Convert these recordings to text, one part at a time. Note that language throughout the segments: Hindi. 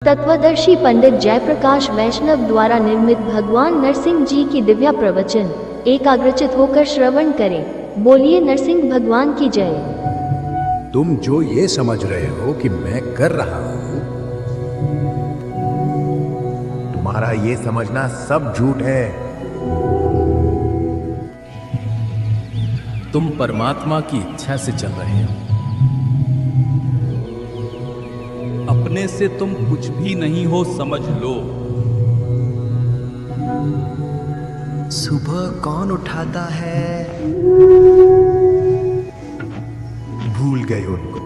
तत्वदर्शी पंडित जयप्रकाश वैष्णव द्वारा निर्मित भगवान नरसिंह जी की दिव्या प्रवचन एकाग्रचित होकर श्रवण करें। बोलिए नरसिंह भगवान की जय। तुम जो ये समझ रहे हो कि मैं कर रहा हूं, तुम्हारा ये समझना सब झूठ है। तुम परमात्मा की इच्छा से चल रहे हो। अपने से तुम कुछ भी नहीं हो, समझ लो। सुबह कौन उठाता है? भूल गए उनको।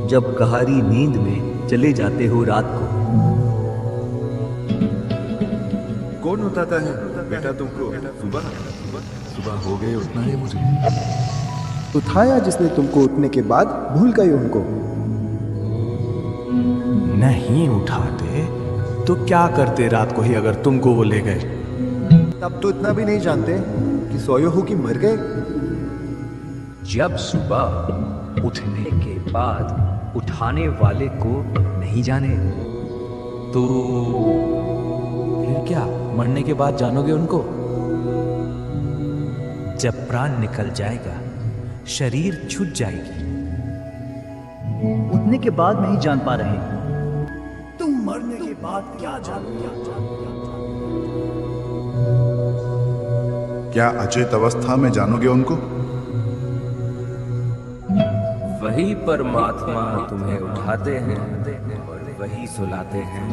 जब गहरी नींद में चले जाते हो रात को। कौन उठाता है बेटा तुमको? सुबह सुबह हो गए, उठना है मुझे। उठाया जिसने तुमको, उठने के बाद भूल गए उनको। नहीं उठाते तो क्या करते रात को ही अगर तुमको वो ले गए? तब तो इतना भी नहीं जानते कि सोए हो कि मर गए। जब सुबह उठने के बाद उठाने वाले को नहीं जाने तो फिर क्या, मरने के बाद जानोगे उनको? जब प्राण निकल जाएगा, शरीर छूट जाएगी। उठने के बाद नहीं जान पा रहे। तुम मरने के बाद क्या जानोगे? क्या अचेत अवस्था में जानोगे उनको? वही परमात्मा तुम्हें उठाते हैं और वही सुलाते हैं।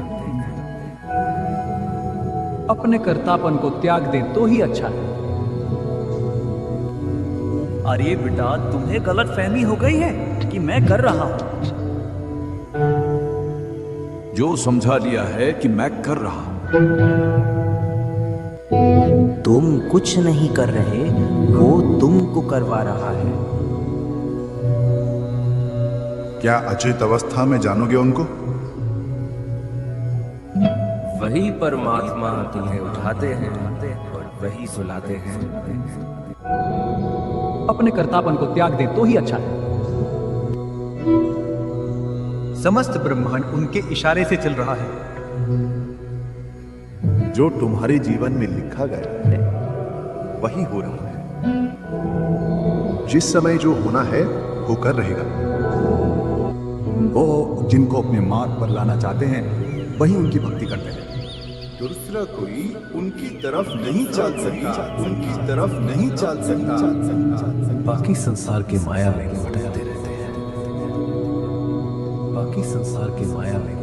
अपने कर्तापन को त्याग दे तो ही अच्छा है। अरे बेटा, तुम्हें गलत फहमी हो गई है कि मैं कर रहा हूं। जो समझा लिया है कि मैं कर रहा हूं। तुम कुछ नहीं कर रहे, वो तुमको करवा रहा है। क्या अचेत अवस्था में जानोगे उनको? वही परमात्मा तुम्हें उठाते हैं और वही सुलाते हैं। अपने कर्तापन को त्याग दे तो ही अच्छा है। समस्त ब्रह्मांड उनके इशारे से चल रहा है। जो तुम्हारे जीवन में लिखा गया है वही हो रहा है। जिस समय जो होना है होकर रहेगा। वो जिनको अपने मार्ग पर लाना चाहते हैं वही उनकी भक्ति करते हैं। दूसरा कोई उनकी तरफ नहीं चल सकता, उनकी तरफ नहीं चल सकता। बाकी संसार के माया में भटकते रहते हैं। बाकी संसार के माया में